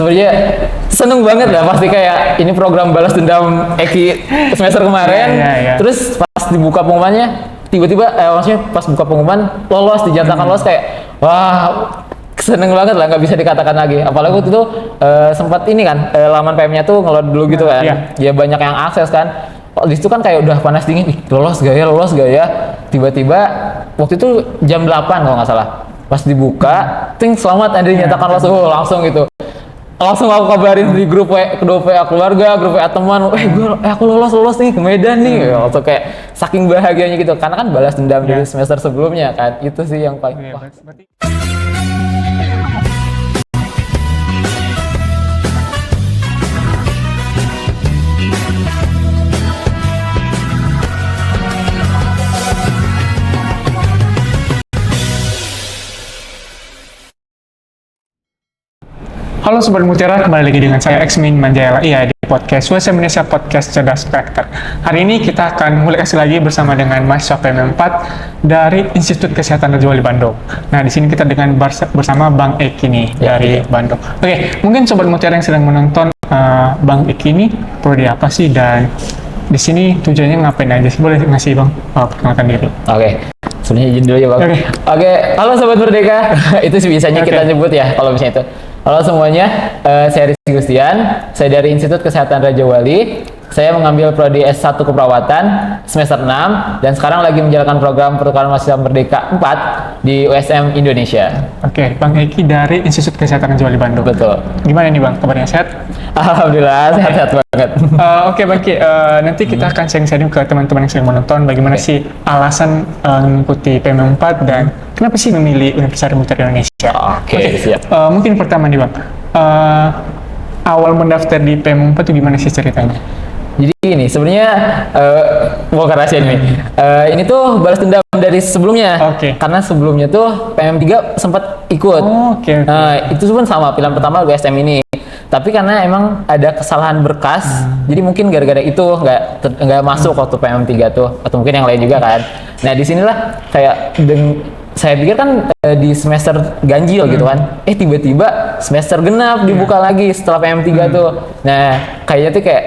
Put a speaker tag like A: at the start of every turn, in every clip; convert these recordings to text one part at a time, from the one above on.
A: sebenarnya seneng banget lah pasti kayak ini program balas dendam Eki semester kemarin. Terus pas dibuka pengumumannya tiba-tiba maksudnya pas buka pengumuman lolos dinyatakan lolos kayak wah seneng banget lah, nggak bisa dikatakan lagi. Apalagi waktu itu sempat ini kan laman PM-nya tuh ngeload dulu gitu kan. Ya banyak yang akses kan. Di situ kan kayak udah panas dingin, lolos gak ya? Tiba-tiba waktu itu jam 8 kalau nggak salah. Pas dibuka, ting selamat Anda dinyatakan lolos, langsung gitu. Langsung aku kabarin di grup WA keluarga, grup WA teman, aku lolos nih ke Medan nih. Waktu kayak saking bahagianya gitu, karena kan balas dendam dari semester sebelumnya kan. Itu sih yang paling
B: Halo Sobat Mutiara, kembali lagi dengan saya Xmin Manjayala di podcast USM Indonesia Podcast Cerdas Karakter. Hari ini kita akan mulai kasih lagi bersama dengan mahasiswa PM4 dari Institut Kesehatan Raja Wali Bandung. Nah, di sini kita dengan bersama Bang Eki nih dari Bandung. Oke, mungkin Sobat Mutiara yang sedang menonton Bang Eki ini prodi apa sih dan di sini tujuannya ngapain aja sih? Boleh ngasih Bang perkenalkan diri.
A: Oke. Sebenarnya izin dulu ya Bang. Oke. Halo Sobat Merdeka. Itu sih biasanya kita nyebut ya kalau misalnya itu. Halo semuanya, saya Rizky Gustian, saya dari Institut Kesehatan Raja Wali. Saya mengambil prodi S1 Keperawatan semester 6 dan sekarang lagi menjalankan program pertukaran mahasiswa Merdeka 4 di USM Indonesia.
B: Oke, Bang Eki dari Institut Kesehatan Raja Wali Bandung.
A: Betul.
B: Gimana nih Bang, kabarnya sehat?
A: Alhamdulillah, sehat-sehat banget.
B: Oke Bang Eki, nanti kita akan sharing-sharing ke teman-teman yang sedang menonton bagaimana sih alasan mengikuti PM4 dan kenapa sih memilih Universitas Mutiara Indonesia.
A: Oke, siap.
B: Mungkin pertama nih Bang, awal mendaftar di PM4 itu gimana sih ceritanya?
A: Jadi ini sebenarnya mau ke rahasia nih. Ini tuh balas dendam dari sebelumnya. Karena sebelumnya tuh PM3 sempat ikut. Itu pun sama pilihan pertama USM ini. Tapi karena emang ada kesalahan berkas, jadi mungkin gara-gara itu nggak masuk waktu PM3 tuh, atau mungkin yang lain juga kan. Nah disinilah kayak saya pikir kan di semester ganjil gitu kan, tiba-tiba semester genap dibuka lagi setelah PM3 tuh. Nah kayaknya tuh kayak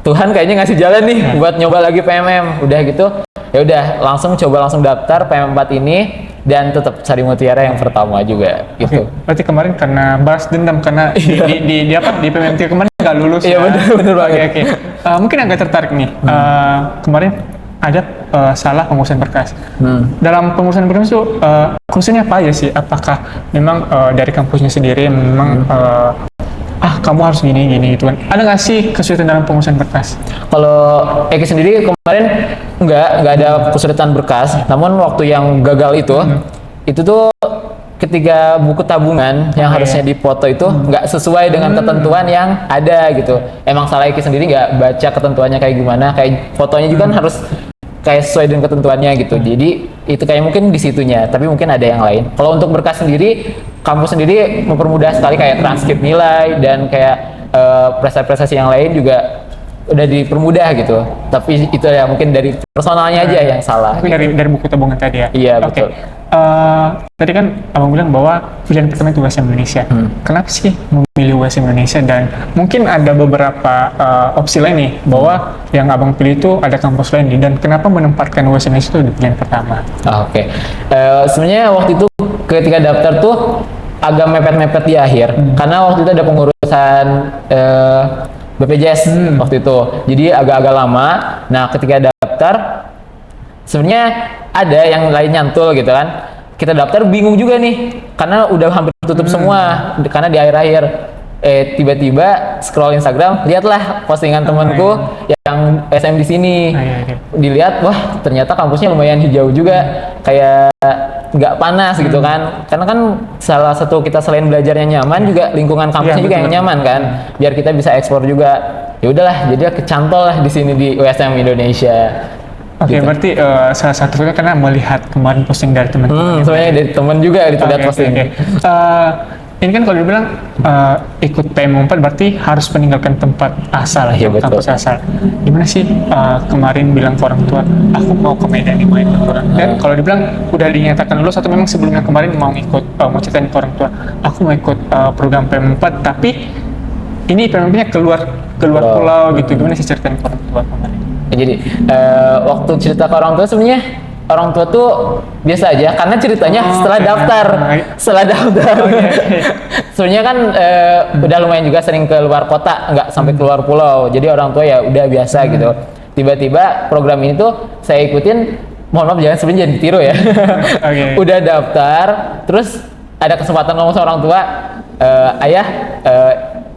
A: Tuhan kayaknya ngasih jalan nih buat nyoba lagi PMM. Udah gitu ya udah langsung daftar PM4 ini dan tetap Sari Mutiara yang pertama juga gitu.
B: Berarti kemarin karena balas dendam karena di PM3 kemarin nggak lulus.
A: Iya bener banget.
B: Mungkin agak tertarik nih. Kemarin ada salah pengurusan berkas. Dalam pengurusan berkas itu khususnya apa aja sih? Apakah memang dari kampusnya sendiri memang kamu harus gini gitu kan? Ada nggak sih kesulitan dalam pengurusan berkas?
A: Kalau Eki sendiri kemarin nggak ada kesulitan berkas. Namun waktu yang gagal itu tuh ketika buku tabungan yang harusnya dipoto itu nggak sesuai dengan ketentuan yang ada gitu. Emang salah Eki sendiri nggak baca ketentuannya kayak gimana, kayak fotonya juga kan harus kayak sesuai dengan ketentuannya gitu. Jadi itu kayak mungkin di situnya, tapi mungkin ada yang lain. Kalau untuk berkas sendiri, kampus sendiri mempermudah sekali kayak transkrip nilai dan kayak prestasi-prestasi yang lain juga udah dipermudah gitu. Tapi itu ya mungkin dari personalnya aja yang salah.
B: Mungkin dari buku tabungan tadi ya?
A: Iya betul.
B: Tadi kan Abang bilang bahwa pilihan pertama itu USM Indonesia. Kenapa sih memilih USM Indonesia? Dan mungkin ada beberapa opsi lain nih bahwa yang Abang pilih itu ada kampus lain nih. Dan kenapa menempatkan USM Indonesia itu di pilihan pertama?
A: Sebenarnya waktu itu ketika daftar tuh agak mepet-mepet di akhir karena waktu itu ada pengurusan BPJS waktu itu. Jadi agak-agak lama. Nah ketika daftar sebenarnya ada yang lain nyantol gitu kan. Kita daftar bingung juga nih karena udah hampir tutup semua karena di akhir-akhir tiba-tiba scroll Instagram, lihatlah postingan temanku yang SM di sini. Dilihat, wah ternyata kampusnya lumayan hijau juga, kayak nggak panas gitu kan. Karena kan salah satu kita selain belajarnya nyaman juga lingkungan kampusnya juga yang nyaman kan, biar kita bisa ekspor juga. Ya udahlah, jadi kecantol lah di sini di USM Indonesia.
B: Gitu. Berarti salah satunya karena melihat kemarin posting dari teman-teman.
A: Sebenarnya dari teman juga lihat posting.
B: ini kan kalau dibilang ikut PM4 berarti harus meninggalkan tempat asal,
A: Iya, betul.
B: kampus asal. Gimana sih kemarin bilang ke orang tua, aku mau ke Medan nih main ke orang. Dan kalau dibilang udah dinyatakan lulus atau memang sebelumnya kemarin mau ikut, mau ceritain ke orang tua, aku mau ikut program PM4 tapi ini PM4-nya keluar pulau gitu. Gimana sih ceritain ke orang tua kemarin?
A: Jadi waktu cerita ke orang tua sebenarnya orang tua tuh biasa aja karena ceritanya setelah daftar. Sebenarnya kan udah lumayan juga sering ke luar kota, nggak sampai keluar pulau. Jadi orang tua ya udah biasa gitu. Tiba-tiba program ini tuh saya ikutin, mohon maaf sebenarnya jangan ditiru ya. Udah daftar, terus ada kesempatan ngomong sama orang tua, ayah,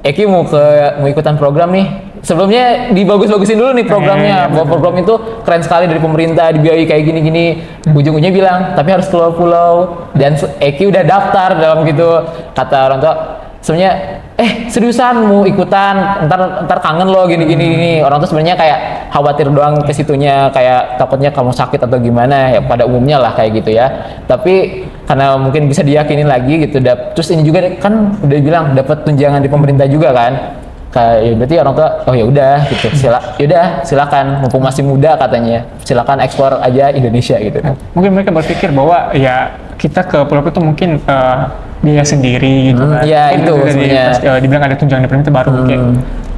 A: Eki mau ikutan program nih. Sebelumnya dibagus-bagusin dulu nih programnya, bahwa program itu keren sekali dari pemerintah, dibiayai kayak gini-gini. Ujung-ujungnya bilang, tapi harus keluar pulau. Dan Eki udah daftar dalam gitu. Kata orang tua, sebenarnya, seriusan mau ikutan, ntar kangen lo gini-gini. Orang tuh sebenarnya kayak khawatir doang ke situnya, kayak takutnya kamu sakit atau gimana, ya pada umumnya lah kayak gitu ya. Tapi karena mungkin bisa diyakinin lagi gitu, terus ini juga kan udah bilang dapat tunjangan di pemerintah juga kan. Kayak berarti orang tua oh ya udah gitu silakan mumpung masih muda katanya, silakan ekspor aja Indonesia gitu.
B: Mungkin mereka berpikir bahwa ya kita ke pulau itu mungkin biaya sendiri gitu kan.
A: Iya itu sebenarnya.
B: Dibilang ada tunjangan dari pemerintah baru kayak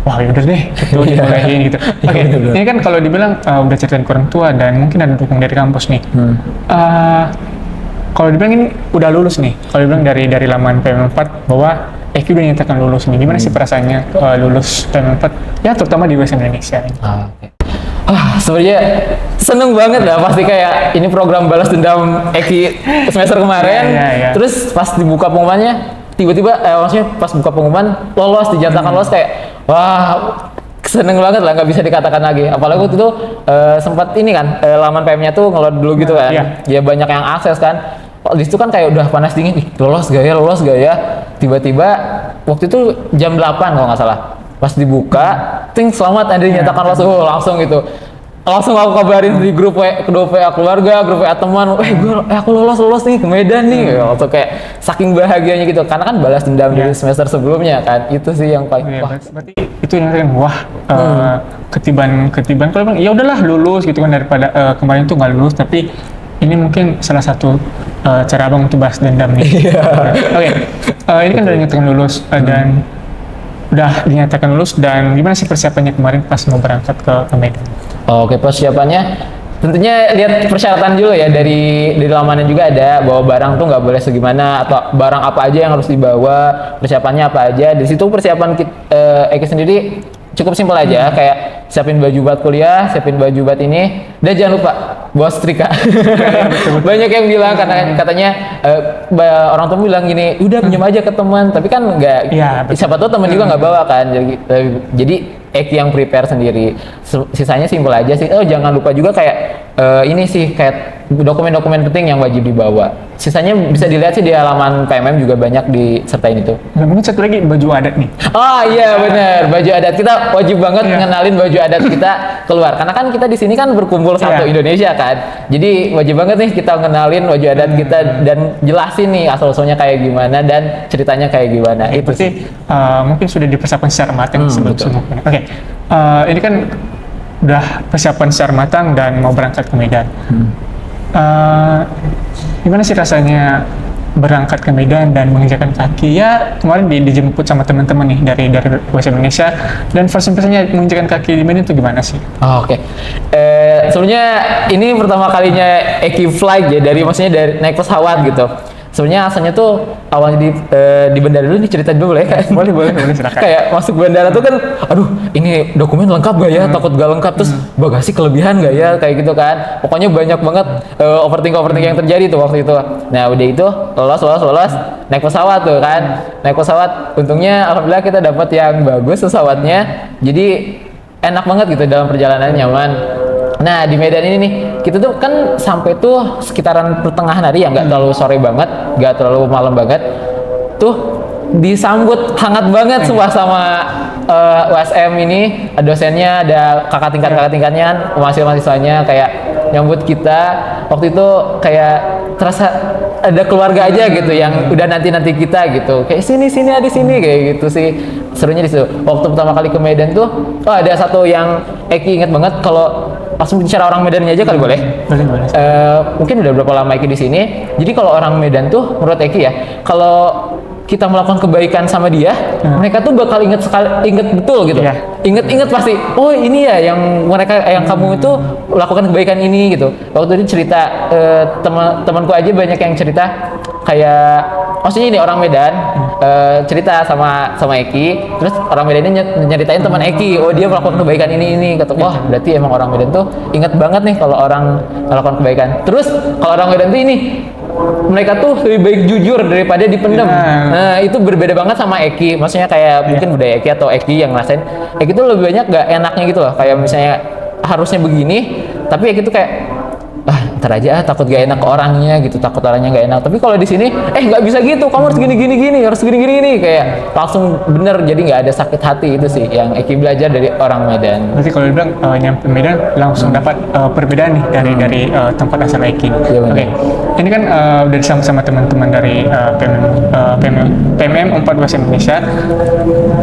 B: wah yaudah deh gitu dibolehin gitu. Oke, ini kan kalau dibilang udah ceritain ke orang tua dan mungkin ada dukung dari kampus nih. Kalau dibilang ini udah lulus nih, kalau dibilang dari laman PM4 bahwa Eki udah nyatakan lulus nih, gimana sih perasaannya lulus PM4? Ya terutama di USM Indonesia.
A: Sebenarnya seneng banget lah, pasti kayak ini program balas dendam Eki semester kemarin. Terus pas dibuka pengumumannya, tiba-tiba maksudnya pas buka pengumuman lolos, dinyatakan lolos kayak wah seneng banget lah, nggak bisa dikatakan lagi. Apalagi waktu itu sempat ini kan laman PM-nya tuh ngeload dulu gitu kan, ya banyak yang akses kan. Di situ kan kayak udah panas dingin, lolos gak ya? Tiba-tiba waktu itu jam 8 kalau nggak salah. Pas dibuka, selamat Anda dinyatakan lolos, langsung gitu. Langsung aku kabarin di grup kedua WA keluarga, grup WA teman, aku lolos nih ke Medan nih. Waktu kayak saking bahagianya gitu, karena kan balas dendam dari semester sebelumnya kan. Itu sih yang paling
B: berarti itu yang ketiban kalau bilang ya udahlah lulus gitu kan, daripada kemarin tuh nggak lulus. Tapi ini mungkin salah satu cara abang untuk balas dendam nih. Ini kan udah dinyatakan lulus dan gimana sih persiapannya kemarin pas mau berangkat ke Medan?
A: Oke, persiapannya tentunya lihat persyaratan dulu ya, dari lamannya juga ada bahwa barang tuh nggak boleh segimana atau barang apa aja yang harus dibawa, persiapannya apa aja. Di situ persiapan Eki sendiri cukup simpel aja, kayak siapin baju buat kuliah, siapin baju buat ini, dan jangan lupa bawa setrika. Banyak yang bilang katanya orang tua bilang gini, udah pinjam aja ke teman, tapi kan nggak, siapa tahu teman juga nggak bawa kan. Jadi Eki yang prepare sendiri. Sisanya simpel aja sih. Jangan lupa juga kayak ini sih, kayak dokumen-dokumen penting yang wajib dibawa. Sisanya bisa dilihat sih di halaman PMM juga banyak disertain itu.
B: Dan mungkin satu lagi, baju adat nih.
A: Iya benar, baju adat kita wajib banget ngenalin baju adat kita keluar. Karena kan kita di sini kan berkumpul satu Indonesia kan. Jadi wajib banget nih kita ngenalin baju adat kita dan jelasin nih asal-usulnya kayak gimana dan ceritanya kayak gimana. Itu
B: sih mungkin sudah dipersiapkan secara matang sebelum-sebelumnya. Ini kan udah persiapan secara matang dan mau berangkat ke Medan. Gimana sih rasanya berangkat ke Medan dan menginjakan kaki? Ya kemarin dijemput sama teman-teman nih dari USM Indonesia, dan first impression-nya menginjakan kaki di Medan itu gimana sih?
A: Sebenarnya ini pertama kalinya Eki flight ya, maksudnya dari naik pesawat gitu. Sebenarnya asalnya tuh awalnya di bandara dulu, cerita dulu boleh kan?
B: Boleh silakan.
A: Kayak masuk bandara tuh kan, aduh ini dokumen lengkap gak ya? Takut gak lengkap, terus bagasi kelebihan gak ya? Kayak gitu kan. Pokoknya banyak banget overthinking yang terjadi tuh waktu itu. Nah udah itu lolos, naik pesawat tuh kan. Naik pesawat, untungnya alhamdulillah kita dapat yang bagus pesawatnya. Jadi enak banget gitu dalam perjalanan, nyaman. Nah di Medan ini nih, kita tuh kan sampai tuh sekitaran pertengahan hari ya, nggak terlalu sore banget, nggak terlalu malam banget. Tuh disambut hangat banget semua sama USM ini, dosennya, ada kakak tingkatnya, mahasiswanya kayak nyambut kita. Waktu itu kayak terasa ada keluarga aja gitu yang udah nanti kita gitu, kayak sini di sini kayak gitu sih serunya di situ. Waktu pertama kali ke Medan tuh, ada satu yang Eki inget banget. Kalau langsung bicara orang Medannya aja kali boleh?
B: Boleh.
A: Mungkin udah berapa lama Eki di sini. Jadi kalau orang Medan tuh menurut Eki ya, kalau kita melakukan kebaikan sama dia, mereka tuh bakal inget betul gitu. Inget pasti. Oh ini ya yang kamu itu lakukan kebaikan ini gitu. Waktu itu cerita temanku aja banyak yang cerita kayak, maksudnya ini orang Medan cerita sama Eki, terus orang Medan ini nyeritain teman Eki, oh dia melakukan kebaikan ini kata, wah berarti emang orang Medan tuh inget banget nih kalau orang melakukan kebaikan. Terus kalau orang Medan tuh ini, mereka tuh lebih baik jujur daripada dipendam. Nah itu berbeda banget sama Eki. Maksudnya kayak mungkin budaya Eki atau Eki yang ngerasain Eki tuh lebih banyak gak enaknya gitu loh. Kayak misalnya harusnya begini, tapi Eki tuh kayak ntar aja takut gak enak ke orangnya gitu, takut orangnya gak enak. Tapi kalau di sini nggak bisa gitu, kamu harus gini harus gini kayak langsung bener. Jadi nggak ada sakit hati. Itu sih yang Eki belajar dari orang Medan.
B: Berarti kalau dibilang nyampe Medan langsung dapat perbedaan nih dari tempat asal Eki. Oke. Ini kan udah sama teman-teman dari PMM 4 Bahasa Indonesia.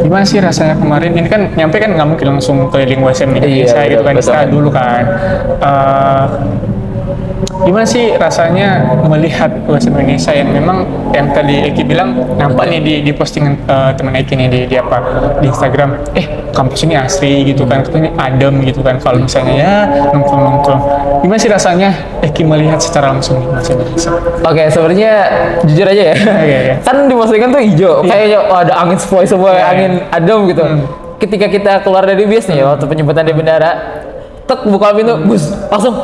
B: Gimana sih rasanya kemarin? Ini kan nyampe kan nggak mungkin langsung keliling USM Indonesia gitu kan, istirahat dulu kan. Gimana sih rasanya melihat USM Indonesia yang memang yang tadi Eki bilang nampak nih di postingan teman Eki nih di Instagram, kampus ini asri gitu kan, katanya adem gitu kan, kalau misalnya ya nongkrong. Gimana sih rasanya Eki melihat secara langsung nih USM Indonesia? Oke,
A: sebenarnya jujur aja ya. Kan di postingan tuh hijau, kayaknya ada angin semua, angin adem gitu. Ketika kita keluar dari bis nih waktu penjemputan di bandara, buka pintu, bus, langsung,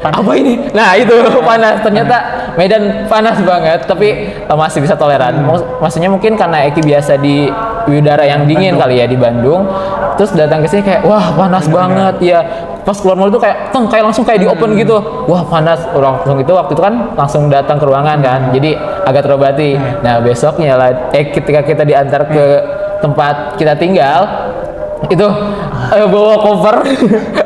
A: apa ini? Nah itu panas, ternyata Medan panas banget, tapi masih bisa toleran. Maksudnya mungkin karena Eki biasa di udara yang dingin kali ya di Bandung, terus datang ke sini kayak, wah panas banget ya. Pas keluar mall itu kayak langsung kayak di open gitu, wah panas. Langsung itu waktu itu kan langsung datang ke ruangan kan, jadi agak terobati. Nah besoknya lah, ketika kita diantar ke tempat kita tinggal, itu bawa koper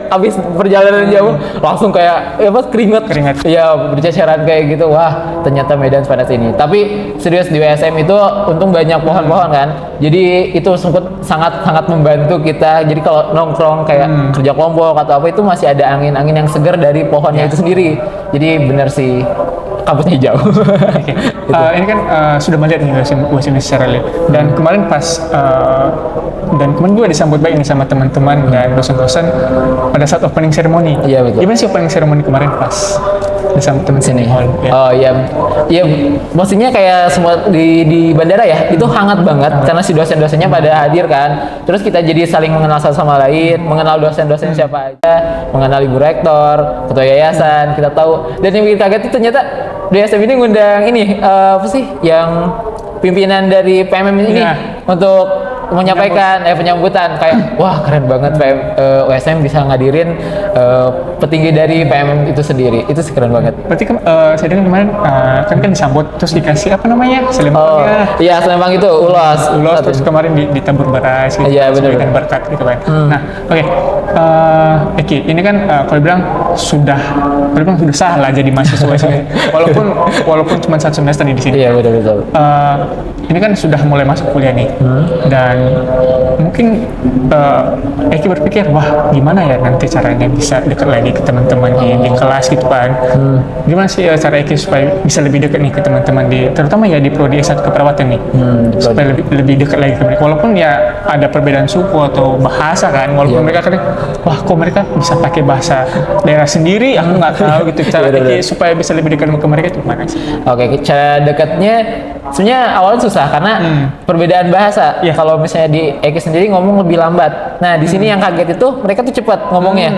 A: habis perjalanan jauh langsung kayak keringat ya berceceran kayak gitu. Wah ternyata Medan sepanas ini. Tapi serius di WSM itu untung banyak pohon-pohon kan, jadi itu sangat membantu kita. Jadi kalau nongkrong kayak kerja kelompok atau apa itu masih ada angin yang segar dari pohonnya itu sendiri. Jadi bener sih kampusnya hijau.
B: Ini kan sudah melihat nih USM secara lihat, dan kemarin gue disambut baik nih sama teman-teman dan dosen-dosen pada saat opening ceremony.
A: Iya betul.
B: Gimana sih opening ceremony kemarin pas disambut teman sini?
A: Oh iya, maksudnya kayak semua di bandara ya, itu hangat banget karena si dosen-dosennya pada hadir kan. Terus kita jadi saling mengenal satu sama lain, mengenal dosen-dosen siapa aja, mengenal ibu rektor, ketua yayasan, kita tahu. Dan yang bikin kaget itu ternyata DSM ini ngundang ini apa sih yang pimpinan dari PMM ini untuk menyampaikan penyambutan. Kayak wah keren banget USM bisa ngadirin petinggi dari PMM itu sendiri. Itu sih keren banget.
B: Berarti saya dengar kemarin kan disambut terus dikasih apa namanya selempangnya.
A: Iya selempang itu ulos
B: terus kemarin ditabur beras gitu.
A: Iya benar.
B: Dan berkat gitu kan. Nah oke. Eki ini kan kalau bilang sudah sah lah jadi mahasiswa sini. walaupun cuma 1 semester di sini.
A: Iya betul.
B: Ini kan sudah mulai masuk kuliah nih, dan mungkin Eki berpikir, wah gimana ya nanti caranya bisa dekat lagi ke teman-teman di kelas gitu kan. Gimana sih cara Eki supaya bisa lebih dekat nih ke teman-teman terutama ya di prodi S1 keperawatan nih, supaya lebih dekat lagi ke mereka. Walaupun ya ada perbedaan suku atau bahasa kan, walaupun mereka kan, wah kok mereka bisa pakai bahasa daerah sendiri, aku nggak tahu gitu. Cara Eki supaya bisa lebih dekat ke mereka itu gimana sih?
A: Oke, cara dekatnya sebenarnya awalnya susah karena perbedaan bahasa. Kalau misalnya di Eki sendiri ngomong lebih lambat. Nah, di sini yang kaget itu mereka tuh cepat ngomongnya.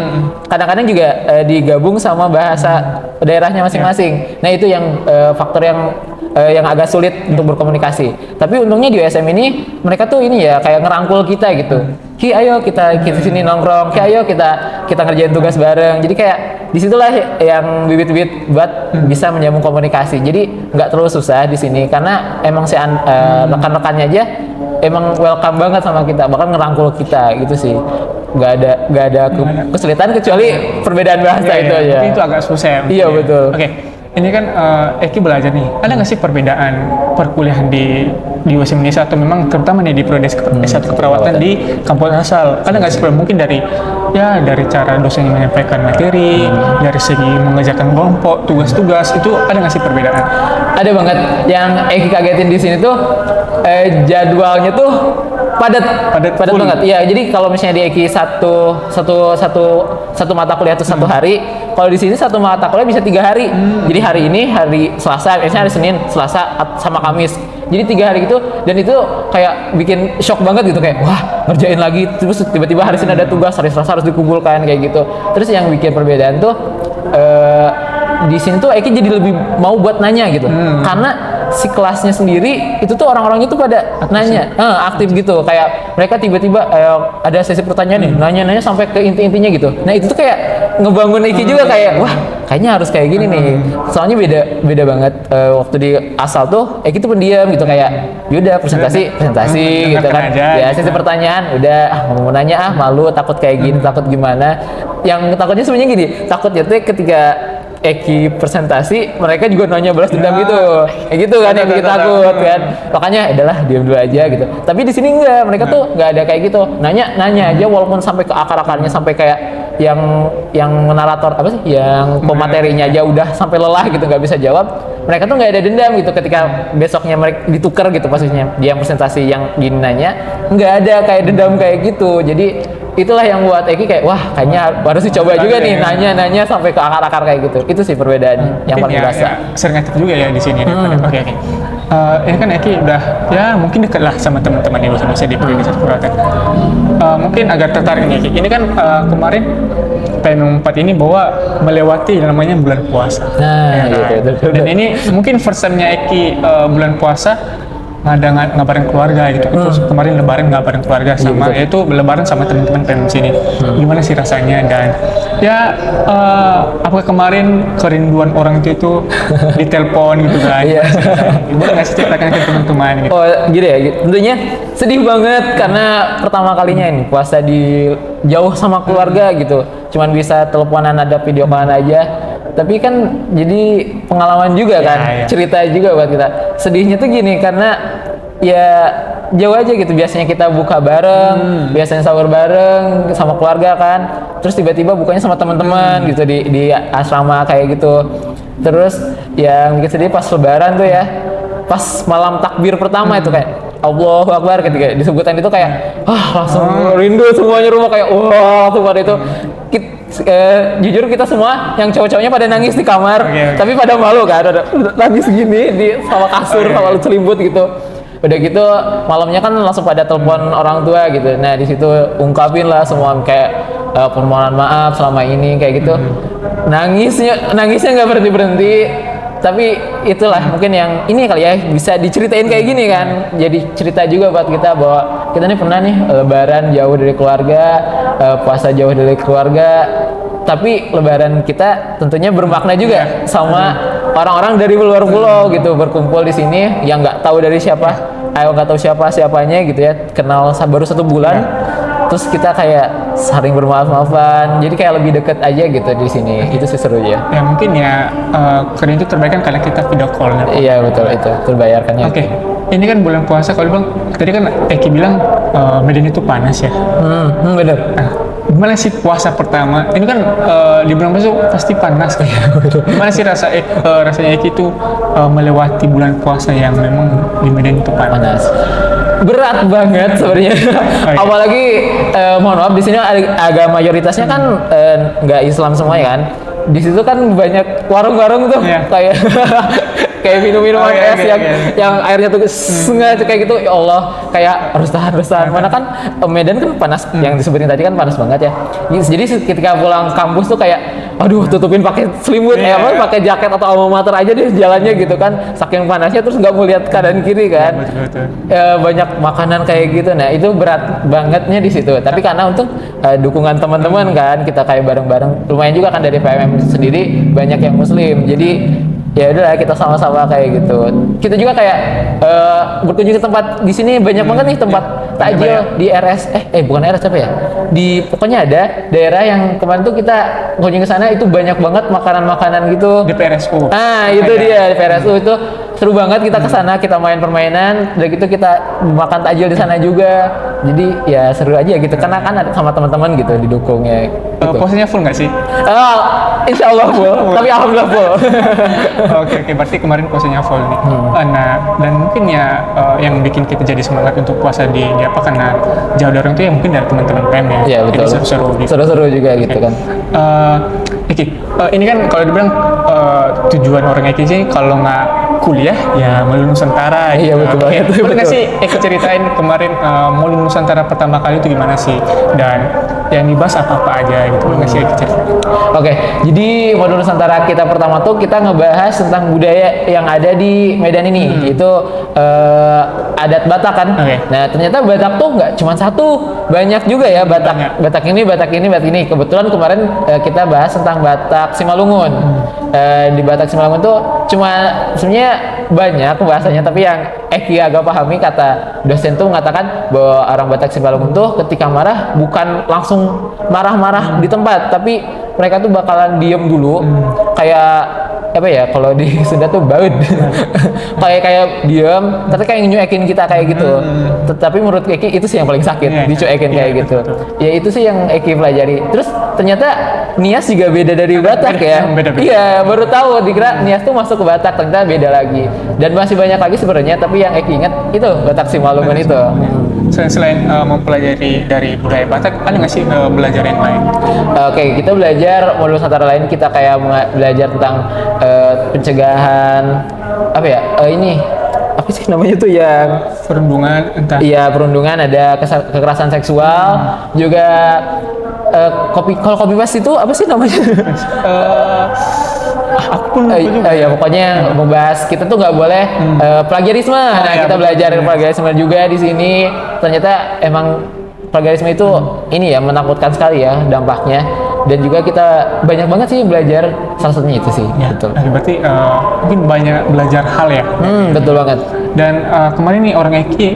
A: Kadang-kadang juga digabung sama bahasa daerahnya masing-masing. Nah, itu yang faktor yang agak sulit untuk berkomunikasi. Tapi untungnya di USM ini mereka tuh ini ya kayak ngerangkul kita gitu. Ki ayo kita sini nongkrong. Ki ayo kita ngerjain tugas bareng. Jadi kayak disitulah yang bibit-bibit buat bisa menyambung komunikasi. Jadi nggak terlalu susah di sini karena emang si rekan-rekannya aja emang welcome banget sama kita, bahkan ngerangkul kita gitu sih. Nggak ada kesulitan kecuali perbedaan bahasa itu aja.
B: Tapi itu agak susah ya.
A: Iya betul.
B: Oke. ini kan Eki belajar nih, ada nggak sih perbedaan perkuliahan di USM Indonesia atau memang terutama nih di prodi S1 keperawatan di kampus asal, ada nggak sih mungkin dari cara dosen menyampaikan materi, dari segi mengerjakan kelompok, tugas-tugas itu ada nggak sih perbedaan?
A: Ada banget. Yang Eki kagetin di sini tuh jadwalnya tuh padat banget. Iya, jadi kalau misalnya di Eki satu mata kuliah itu satu hari, kalau di sini satu mata kuliah bisa 3 hari. Jadi hari ini hari Selasa, biasanya hari Senin, Selasa sama Kamis. Jadi 3 hari gitu, dan itu kayak bikin shock banget gitu, kayak wah ngerjain lagi, terus tiba-tiba hari Senin ada tugas, hari Selasa harus dikumpulkan kayak gitu. Terus yang bikin perbedaan tuh di sini tuh Eki jadi lebih mau buat nanya gitu, karena si kelasnya sendiri itu tuh orang-orangnya tuh pada nanya, aktif gitu, kayak mereka tiba-tiba ada sesi pertanyaan nih, nanya-nanya sampai ke inti-intinya gitu. Nah itu tuh kayak ngebangun Eki juga, kayak wah kayaknya harus kayak gini nih. Soalnya beda banget waktu di asal tuh Eki tuh pendiam gitu, kayak yaudah presentasi gitu kan, ya sesi pertanyaan udah mau nanya malu, takut kayak gini, takut gimana. Yang takutnya sebenarnya gini, takutnya tuh ketika Eki presentasi, mereka juga nanya balas dendam gitu, kayak gitu kan, yang bikin takut kan. Makanya adalah diam dulu aja gitu. Tapi di sini enggak, mereka tuh nggak ada kayak gitu. Nanya aja, walaupun sampai ke akar-akarnya, sampai kayak yang narator apa sih, yang pematerinya aja udah sampai lelah gitu, nggak bisa jawab. Mereka tuh nggak ada dendam gitu ketika besoknya mereka ditukar gitu posisinya. Dia yang presentasi, yang gini nanya, nggak ada kayak dendam kayak gitu. Jadi itulah yang buat Eki kayak wah kayaknya harus dicoba juga nih, nanya sampai ke akar-akar kayak gitu. Itu sih perbedaan yang paling berasa.
B: Sering aktif juga ya di sini. Oke. Ini kan Eki udah ya mungkin dekat lah sama teman-teman di Indonesia di prodi keperawatan. Mungkin agak tertarik nih Eki. Ini kan kemarin PM4 ini bawa melewati yang namanya bulan puasa.
A: Nah, gitu.
B: Dan ini mungkin first time-nya Eki bulan puasa ngabarin keluarga gitu. Terus kemarin lebaran ngabarin keluarga sama yaitu lebaran sama teman-teman PM sini. Gimana sih rasanya, dan ya apakah kemarin kerinduan orang itu ditelepon gitu kan? Boleh nggak sih ceritakan ke teman-teman gitu?
A: Oh gitu ya, tentunya sedih banget karena pertama kalinya ini puasa di jauh sama keluarga gitu, cuman bisa teleponan, ada video callan aja. Tapi kan jadi pengalaman juga kan, cerita juga buat kita. Sedihnya tuh gini, karena ya jauh aja gitu. Biasanya kita buka bareng, biasanya sahur bareng sama keluarga kan. Terus tiba-tiba bukanya sama teman-teman gitu di asrama kayak gitu. Terus yang bikin sedih pas lebaran tuh ya, pas malam takbir pertama itu kayak Allahu Akbar, ketika disebutan itu kayak langsung rindu semuanya rumah, kayak wah langsung pada itu. Jujur kita semua yang cowok-cowoknya pada nangis di kamar, tapi pada malu kan, ada nangis gini di sama kasur, sama selimut gitu. Udah gitu malamnya kan langsung pada telepon orang tua gitu. Nah di situ ungkapin lah semua kayak permohonan maaf selama ini kayak gitu. Nangisnya nggak berhenti. Tapi itulah mungkin yang ini kali ya bisa diceritain kayak gini kan, jadi cerita juga buat kita bahwa kita nih pernah nih lebaran jauh dari keluarga, puasa jauh dari keluarga, tapi lebaran kita tentunya bermakna juga sama orang-orang dari luar pulau gitu, berkumpul di sini yang nggak tahu dari siapa, nggak tahu siapanya gitu ya, kenal baru 1 bulan. Terus kita kayak saling bermaaf-maafan, jadi kayak lebih deket aja gitu di sini. Itu sih serunya.
B: Ya mungkin ya keren itu terbayarkan karena kita video call.
A: Iya betul, itu terbayarkannya.
B: Oke. Ini kan bulan puasa, kalau bilang tadi kan Eki bilang Medan itu panas ya.
A: Bener.
B: Nah, gimana sih puasa pertama? Ini kan di bulan puasa pasti panas kan. Gimana sih rasanya Eki itu melewati bulan puasa yang memang di Medan itu panas?
A: Berat banget sebenarnya. Apalagi mohon maaf di sini agama mayoritasnya kan nggak Islam semua ya kan. Di situ kan banyak warung-warung tuh kayak kayak minum-minuman es yang airnya tuh sengaja kayak gitu. Ya Allah, kayak harus tahan. Mana kan Medan kan panas, yang disebutin tadi kan panas banget ya. Jadi ketika pulang kampus tuh kayak aduh tutupin pakai selimut, pakai jaket atau alma mater aja deh jalannya gitu kan, saking panasnya. Terus nggak mau lihat kanan kiri kan. Banyak makanan kayak gitu. Nah itu berat bangetnya di situ. Tapi karena untuk dukungan teman-teman kan, kita kayak bareng-bareng. Lumayan juga kan dari PMM sendiri banyak yang Muslim. Jadi ya udah kita sama-sama kayak gitu. Kita juga kayak berkunjung ke tempat di sini banyak banget nih tempat takjil di RS. Bukan RS apa ya? pokoknya ada daerah yang kemarin tuh kita kunjungi ke sana itu banyak banget makanan-makanan gitu.
B: Di PRSU.
A: Ah, itu dia di PRSU itu seru banget kita ke sana, kita main permainan, udah gitu kita makan takjil di sana juga. Jadi ya seru aja gitu. Karena kan ada sama teman-teman gitu didukungnya. Gitu.
B: Posenya full nggak sih?
A: Insya Allah full. Tapi alhamdulillah full.
B: Oke, berarti kemarin puasanya full nih. Nah, dan mungkin ya yang bikin kita jadi semangat untuk puasa di apa karena jauh dari orang itu ya mungkin dari teman-teman PM ya.
A: Iya betul.
B: Jadi seru-seru gitu.
A: Seru-seru juga gitu kan.
B: Eki, ini kan kalau dibilang tujuan orang Eki sih kalau nggak kuliah ya mau lulus Nusantara.
A: Iya
B: gitu.
A: betul banget.
B: Boleh nggak sih Eki ceritain kemarin mau lulus Nusantara pertama kali itu gimana sih? Dan yang dibahas apa-apa aja gitu. Boleh nggak sih Eki ceritain?
A: Oke, jadi modul Nusantara kita pertama tuh kita ngebahas tentang budaya yang ada di Medan ini, yaitu adat Batak kan. Nah ternyata Batak tuh nggak cuma satu, banyak juga ya Batak. Batak ini, Batak ini, Batak ini. Kebetulan kemarin kita bahas tentang Batak Simalungun. Di Batak Simalungun tuh cuma sebenarnya banyak bahasanya, tapi yang Eki agak pahami kata dosen tuh mengatakan bahwa orang Batak Simalungun tuh ketika marah bukan langsung marah-marah di tempat, tapi mereka tuh bakalan diem dulu, kayak apa ya kalau di Sunda tuh baud kayak diem tapi kayak nyuekin kita kayak gitu. Tetapi menurut Eki itu sih yang paling sakit, dicuekin kayak gitu. Ya itu sih yang Eki pelajari. Terus ternyata Nias juga beda dari Batak ya. Iya, baru tahu dikira Nias tuh masuk ke Batak, ternyata beda lagi. Dan masih banyak lagi sebenarnya, tapi yang Eki ingat itu Batak Simalungun itu.
B: Selain mempelajari dari budaya Batak, ada nggak sih belajar yang lain?
A: Oke, kita belajar modul Nusantara lain, kita kayak belajar tentang pencegahan apa ya? Ini apa sih namanya tuh yang
B: Perundungan entah.
A: Iya, perundungan, ada kekerasan seksual, juga kalau copy paste itu apa sih namanya?
B: Aku pun lupa juga.
A: Ya pokoknya membahas kita tuh nggak boleh plagiarisme. Nah, kita belajar plagiarisme juga di sini. Ternyata emang plagiarisme itu ini ya menakutkan sekali ya dampaknya. Dan juga kita banyak banget sih belajar, salah satunya itu sih.
B: Ya,
A: Betul.
B: berarti mungkin banyak belajar hal ya.
A: Betul banget.
B: Dan kemarin nih orang Eki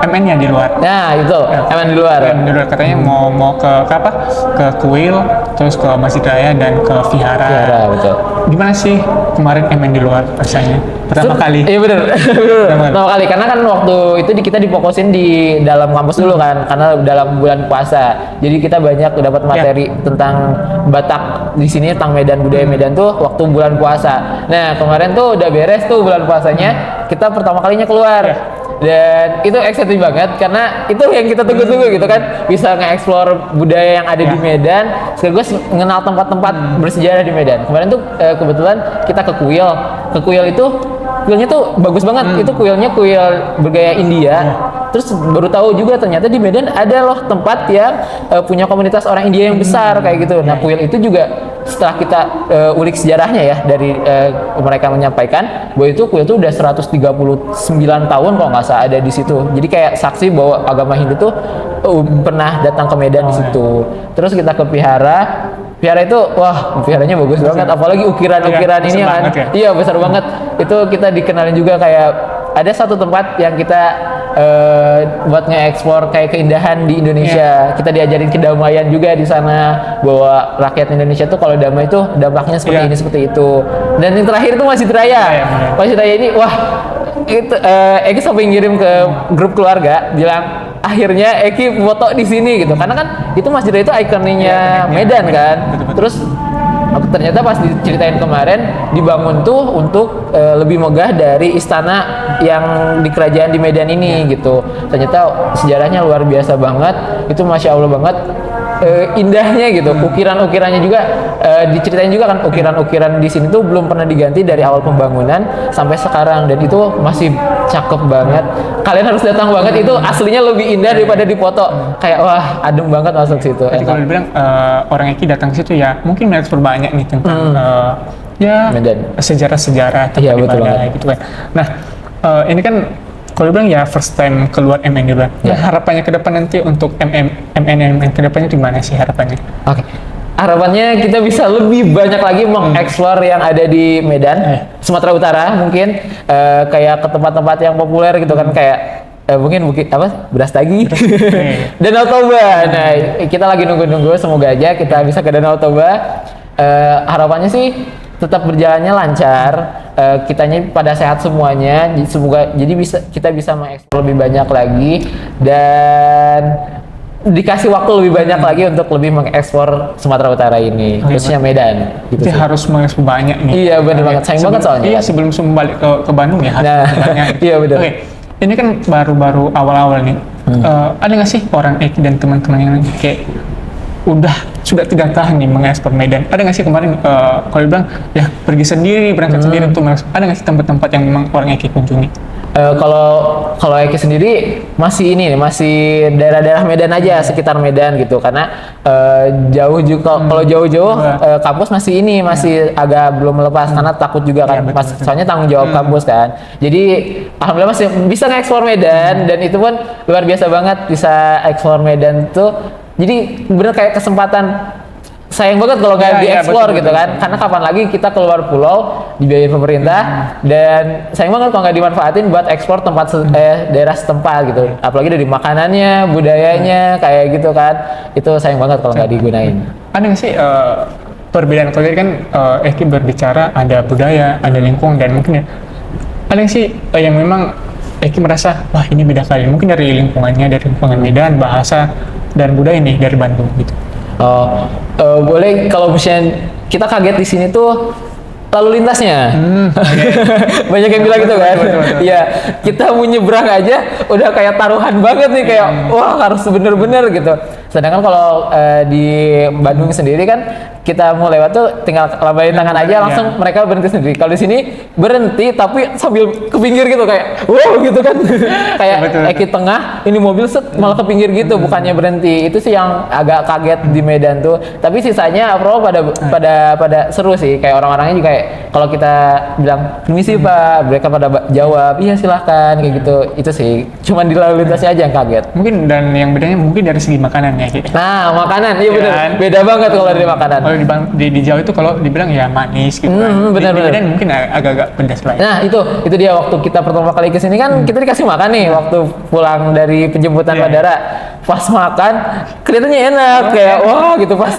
B: MN-nya di luar.
A: Nah itu MN di luar.
B: Di luar katanya mau ke apa? Ke Kuil, terus ke Masjid Raya dan ke Vihara.
A: Vihara, betul.
B: Gimana sih kemarin MN di luar rasanya? Pertama kali.
A: Iya bener. Pertama kali, karena kan waktu itu kita difokusin di dalam kampus dulu kan, karena dalam bulan puasa. Jadi kita banyak dapat materi tentang Batak di sini, tentang Medan, budaya Medan tuh waktu bulan puasa. Nah kemarin tuh udah beres tuh bulan puasanya, kita pertama kalinya keluar. Dan itu exciting banget karena itu yang kita tunggu-tunggu gitu kan, bisa nge-explore budaya yang ada di Medan, sekaligus mengenal tempat-tempat bersejarah di Medan. Kemarin tuh kebetulan kita ke Kuil. Ke Kuil itu kuilnya tuh bagus banget. Itu kuilnya kuil bergaya India. Terus baru tahu juga ternyata di Medan ada loh tempat yang punya komunitas orang India yang besar kayak gitu. Nah, kuil itu juga setelah kita ulik sejarahnya ya dari mereka menyampaikan bahwa itu kuil itu udah 139 tahun kalau nggak salah ada di situ. Jadi kayak saksi bahwa agama Hindu tuh pernah datang ke Medan di situ. Terus kita ke Vihara. Vihara itu wah, viharanya bagus banget, apalagi ukiran-ukiran ini kan. Iya, besar banget. Itu kita dikenalin juga kayak ada satu tempat yang kita buat nge-explore kayak keindahan di Indonesia. Kita diajarin kedamaian juga di sana, bahwa rakyat Indonesia tuh kalau damai itu dampaknya seperti ini, seperti itu. Dan yang terakhir tuh Masjid Raya. Masjid Raya ini wah, itu Eki sampai ngirim ke grup keluarga bilang akhirnya Eki foto di sini gitu, karena kan itu Masjid Raya itu ikoninya Medan kan. Terus ternyata pas diceritain kemarin dibangun tuh untuk lebih megah dari istana yang di kerajaan di Medan ini gitu. Ternyata sejarahnya luar biasa banget, itu masya Allah banget. Indahnya gitu, ukiran-ukirannya juga diceritain juga kan, ukiran-ukiran di sini tuh belum pernah diganti dari awal pembangunan sampai sekarang, dan itu masih cakep banget. Kalian harus datang banget, itu aslinya lebih indah daripada di foto. Kayak wah, adem banget masuk situ.
B: Jadi kalau dibilang orang Eki datang ke situ ya mungkin mengekspor banyak nih tentang ya
A: Medan.
B: Sejarah-sejarah tempat ibadah gitu kan. Nah, ini kan kalau bilang ya first time keluar MN juga. Nah, harapannya ke depan nanti untuk MN ke depannya gimana sih harapannya?
A: Oke. Harapannya kita bisa lebih banyak lagi mengeksplor yang ada di Medan, Sumatera Utara mungkin, kayak ke tempat-tempat yang populer gitu kan, kayak mungkin apa Brastagi Danau Toba. Nah kita lagi nunggu semoga aja kita bisa ke Danau Toba. Harapannya sih tetap berjalannya lancar, kitanya pada sehat semuanya, semoga jadi kita bisa mengeksplor lebih banyak lagi dan dikasih waktu lebih banyak lagi untuk lebih mengekspor Sumatera Utara ini, khususnya Medan. Gitu
B: Jadi harus mengekspor banyak nih.
A: Iya benar banget, sayang banget soalnya.
B: Iya sebelum balik ke Bandung ya.
A: Nah, iya betul.
B: Oke, ini kan baru awal-awal nih. Ada nggak sih orang Eki dan teman-teman yang kayak sudah tidak tahan nih mengekspor Medan? Ada nggak sih kemarin kalau dibilang ya pergi sendiri, berangkat sendiri untuk mengekspor? Ada nggak sih tempat-tempat yang memang orang Eki kunjungi?
A: Kalau Eki sendiri masih daerah-daerah Medan aja, sekitar Medan gitu, karena jauh juga kalau jauh-jauh kampus masih agak belum melepas karena takut juga kan, soalnya tanggung jawab kampus kan. Jadi alhamdulillah masih bisa ngeksplor Medan dan itu pun luar biasa banget bisa eksplor Medan tuh. Jadi bener kayak kesempatan, sayang banget kalau nggak dieksplor gitu kan, karena kapan lagi kita keluar pulau dibiayain pemerintah dan sayang banget kalau nggak dimanfaatin buat ekspor daerah setempat gitu, apalagi dari makanannya, budayanya kayak gitu kan, itu sayang banget kalau nggak digunain.
B: Ada nggak sih perbedaan? Kalau tadi kan Eki berbicara ada budaya, ada lingkungan, dan mungkin ada nggak sih yang memang Eki merasa wah ini beda kali, mungkin dari lingkungannya, dari lingkungan Medan, bahasa dan budaya nih dari Bandung gitu.
A: Boleh kalau misalnya kita kaget di sini tuh lalu lintasnya. Banyak yang bilang gitu kan. Iya, kita mau nyebrang aja udah kayak taruhan banget nih, kayak wah harus bener-bener gitu. Sedangkan kalau di Bandung sendiri kan kita mau lewat tuh tinggal lambain tangan aja langsung mereka berhenti sendiri. Kalau di sini berhenti tapi sambil ke pinggir gitu kayak wow gitu kan. Kayak Eki tengah, ini mobil malah ke pinggir gitu, bukannya berhenti. Itu sih yang agak kaget di Medan tuh. Tapi sisanya overall pada seru sih. Kayak orang-orangnya juga kayak kalau kita bilang permisi Pak, mereka pada jawab iya silahkan kayak gitu. Itu sih cuman di lalu lintasnya aja yang kaget.
B: Mungkin dan yang bedanya mungkin dari segi makanan ya.
A: Nah makanan, iya benar. Beda banget kalau dari makanan.
B: Kalau di Jawa itu kalau dibilang ya manis gitu kan.
A: Benar.
B: Medan mungkin agak-agak pedas lah.
A: Nah itu dia waktu kita pertama kali kesini kan kita dikasih makan nih waktu pulang dari penjemputan bandara. Pas makan kelihatannya enak kayak wah gitu, pas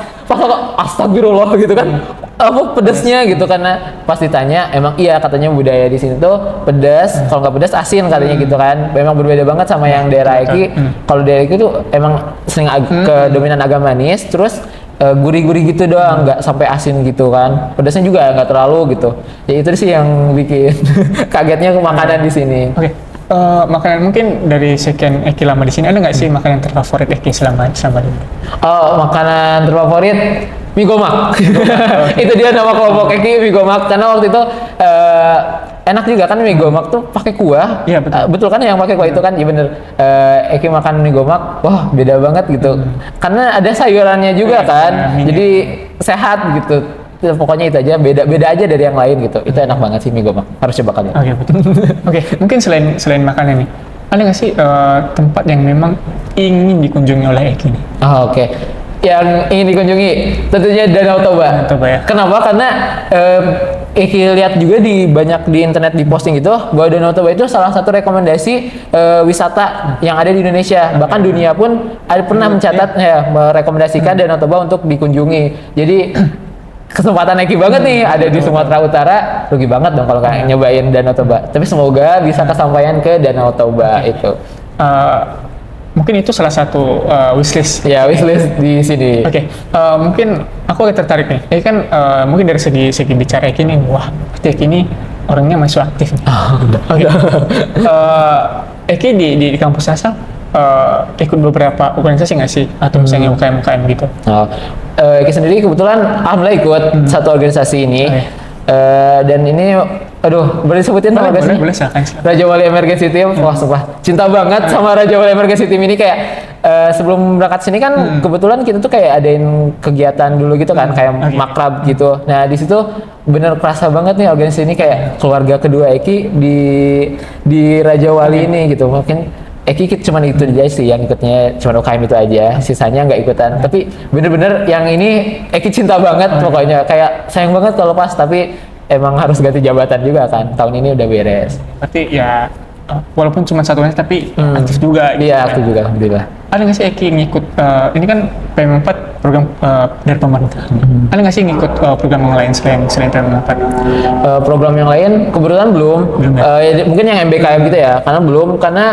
A: astagfirullah gitu kan. Apa pedasnya gitu, karena pas ditanya emang iya katanya budaya di sini tuh pedas, kalau nggak pedas asin katanya gitu kan. Memang berbeda banget sama yang daerah Eki. Kalau daerah Eki tuh emang sering ke dominan agak manis, terus gurih-gurih gitu doang, nggak sampai asin gitu kan. Pedasnya juga nggak terlalu gitu. Ya itu sih yang bikin kagetnya ke makanan di sini.
B: Oke. Makanan mungkin dari sekian Eki lama di sini, ada nggak sih makanan terfavorit Eki selama ini?
A: Makanan terfavorit mie gomak. Itu dia nama kelompok Eki, mie gomak, karena waktu itu enak juga kan mie gomak tuh pakai kuah.
B: Iya betul.
A: Betul kan yang pakai kuah itu kan? Iya bener. Eki makan mie gomak, wah beda banget gitu. Karena ada sayurannya juga kan, jadi sehat gitu. Pokoknya itu aja, beda aja dari yang lain gitu. Itu enak banget sih mie gomak, harus coba kalian.
B: Oke betul. Oke, mungkin selain makanan nih, ada nggak sih tempat yang memang ingin dikunjungi oleh Eki nih?
A: Oke. Yang ingin dikunjungi tentunya Danau Toba.
B: Ya.
A: Kenapa? Karena Eki lihat juga banyak di internet di posting itu bahwa Danau Toba itu salah satu rekomendasi wisata yang ada di Indonesia. Bahkan dunia pun pernah mencatat merekomendasikan Danau Toba untuk dikunjungi. Jadi kesempatan Eki banget nih ada di Sumatera Utara, rugi banget dong kalau nggak nyobain Danau Toba. Tapi semoga bisa kesampaian ke Danau Toba itu.
B: Mungkin itu salah satu wishlist.
A: Ya wishlist di sini.
B: Oke. Mungkin aku tertarik nih. Ini kan mungkin dari segi bicara Eki nih, wah Eki ini orangnya masih aktif. Oke. Eki di kampus asal ikut beberapa organisasi nggak sih? Atau misalnya UKM gitu?
A: Eki sendiri kebetulan alhamdulillah ikut satu organisasi ini. Dan ini boleh sebutin nama gak sih?
B: Boleh, silakan.
A: Raja Wali Emergency Team. Wah sumpah cinta banget sama Raja Wali Emergency Team ini. Kayak sebelum berangkat sini kan kebetulan kita tuh kayak adain kegiatan dulu gitu kan, kayak makrab gitu. Nah di situ bener kerasa banget nih organisasi ini kayak keluarga kedua Eki di Raja Wali ini gitu. Mungkin Eki cuman itu aja sih yang ikutnya, cuman UKM itu aja, sisanya nggak ikutan. Tapi bener-bener yang ini Eki cinta banget pokoknya, kayak sayang banget kalau pas, tapi emang harus ganti jabatan juga kan, tahun ini udah beres.
B: Berarti ya walaupun cuma satunya tapi aktif juga gitu.
A: Iya, aktif juga alhamdulillah.
B: Ada nggak sih Eki ngikut ini kan PM4 program dari pemerintah. Ada nggak sih ngikut program yang lain selain PM4?
A: Program yang lain kebetulan belum.
B: Belum ya?
A: Mungkin yang MBKM gitu ya, karena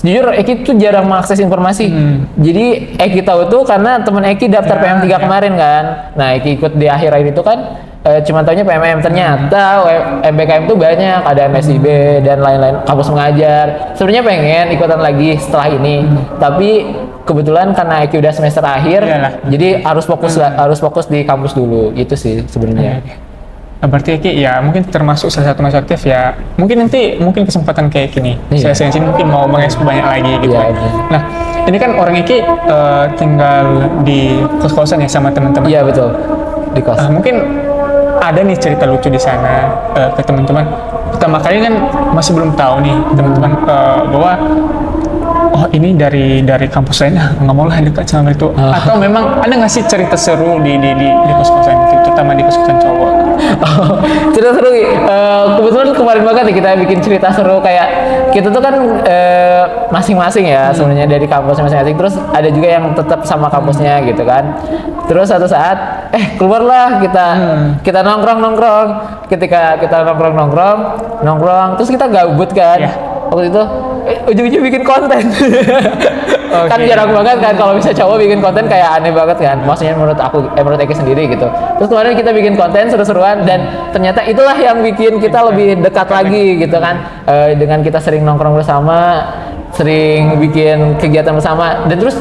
A: jujur Eki tuh jarang mengakses informasi. Jadi Eki tahu tuh karena teman Eki daftar PM3 kemarin kan. Nah, Eki ikut di akhir itu kan cuma taunya PMM, ternyata MBKM tuh banyak, ada MSIB dan lain-lain, kampus mengajar. Sebenarnya pengen ikutan lagi setelah ini, tapi kebetulan karena Eki udah semester akhir, jadi harus fokus di kampus dulu. Itu sih sebenarnya.
B: Berarti Eki ya mungkin termasuk salah satu mahasiswa aktif ya. Mungkin kesempatan kayak gini.
A: Iya.
B: Saya sini mungkin mau mengeksplor banyak lagi gitu.
A: Iya,
B: kan.
A: iya.
B: Nah, ini kan orang Eki tinggal di kos-kosan ya sama teman-teman.
A: Iya betul, di kos.
B: Mungkin ada nih cerita lucu di sana ke teman-teman. Pertama kali kan masih belum tahu nih teman-teman bahwa oh ini dari kampus lain, nggak mau lah dekat sama itu. Atau memang ada nggak sih cerita seru di kos-kosan itu, terutama di kos-kosan cowok?
A: Cerita seru. Kebetulan kemarin banget nih kita bikin cerita seru, kayak kita tuh kan masing-masing ya sebenarnya dari kampus masing-masing. Terus ada juga yang tetap sama kampusnya gitu kan. Terus satu saat keluarlah kita nongkrong. Ketika kita nongkrong terus kita gabut kan. Waktu itu ujung-ujung bikin konten. Kan jarang banget kan kalau bisa cowok bikin konten, kayak aneh banget kan. Maksudnya menurut Eki sendiri gitu. Terus kemarin kita bikin konten seru-seruan dan ternyata itulah yang bikin kita lebih dekat lagi gitu kan. Dengan kita sering nongkrong bersama, sering bikin kegiatan bersama, dan terus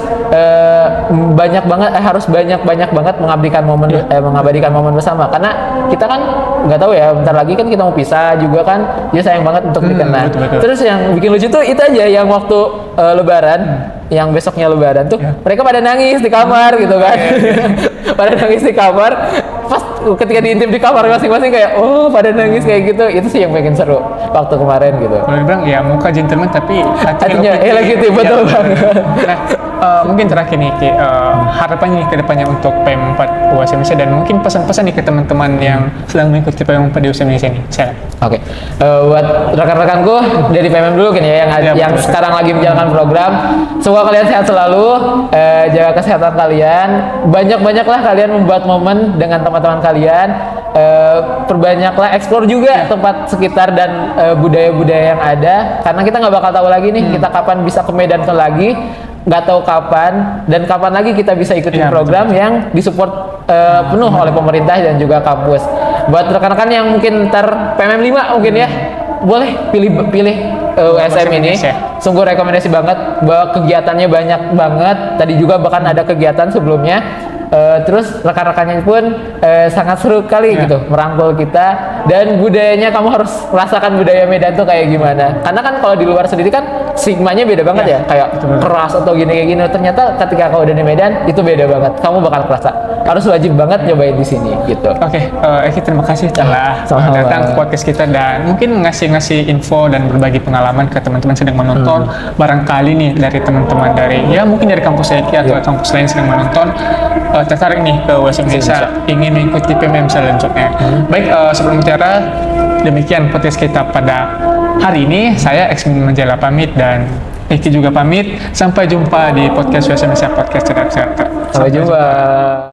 A: harus banyak banget mengabadikan momen bersama, karena kita kan nggak tahu ya, bentar lagi kan kita mau pisah juga kan, jadi sayang banget untuk dikenal. Terus yang bikin lucu tuh itu aja, yang waktu Lebaran, yang besoknya Lebaran tuh mereka pada nangis di kamar gitu kan. Pada nangis di kamar, pas ketika diintip di kamar masing-masing kayak pada nangis kayak gitu. Itu sih yang bikin seru waktu kemarin gitu.
B: Kalau dibilang ya muka gentleman tapi
A: hatinya lagi gitu, betul banget.
B: Nah, mungkin terakhir nih Ki, harapannya ke depannya untuk PM4 UAS Indonesia, dan mungkin pesan-pesan nih ke teman-teman yang sedang mengikuti PM4 di UAS Indonesia nih.
A: Oke. Buat rekan-rekanku dari PMM dulu kan ya, yang sekarang lagi menjalankan program, semoga kalian sehat selalu, jaga kesehatan kalian, banyak-banyaklah kalian membuat momen dengan teman-teman kalian, perbanyaklah explore juga tempat sekitar dan budaya-budaya yang ada, karena kita nggak bakal tahu lagi nih kita kapan bisa ke Medan lagi, nggak tahu kapan dan kapan lagi kita bisa ikutin program yang disupport penuh oleh pemerintah dan juga kampus. Buat rekan-rekan yang mungkin ntar PMM 5 mungkin ya, boleh pilih USM ini. Sungguh rekomendasi banget, bahwa kegiatannya banyak banget. Tadi juga bahkan ada kegiatan sebelumnya. Terus rekan-rekannya pun sangat seru kali gitu, merangkul kita, dan budayanya kamu harus merasakan budaya Medan tuh kayak gimana. Karena kan kalau di luar sendiri kan stigmanya beda banget ya, kayak keras atau gini kayak gini. Ternyata ketika kau udah di Medan itu beda banget, kamu bakal kerasa. Harus wajib banget nyobain di sini gitu.
B: Oke, Eki terima kasih telah datang ke podcast kita dan mungkin ngasih info dan berbagi pengalaman ke teman-teman sedang menonton. Barangkali nih dari teman-teman dari mungkin dari kampus Eki atau kampus lain sedang menonton, tertarik nih ke UAS Indonesia, ingin mengikuti PMM selanjutnya. Baik, sebelum bicara, demikian podcast kita pada hari ini. Saya Eksmin Manjela pamit dan Eki juga pamit. Sampai jumpa di podcast UAS Indonesia, podcast cerdas.
A: Sampai jumpa.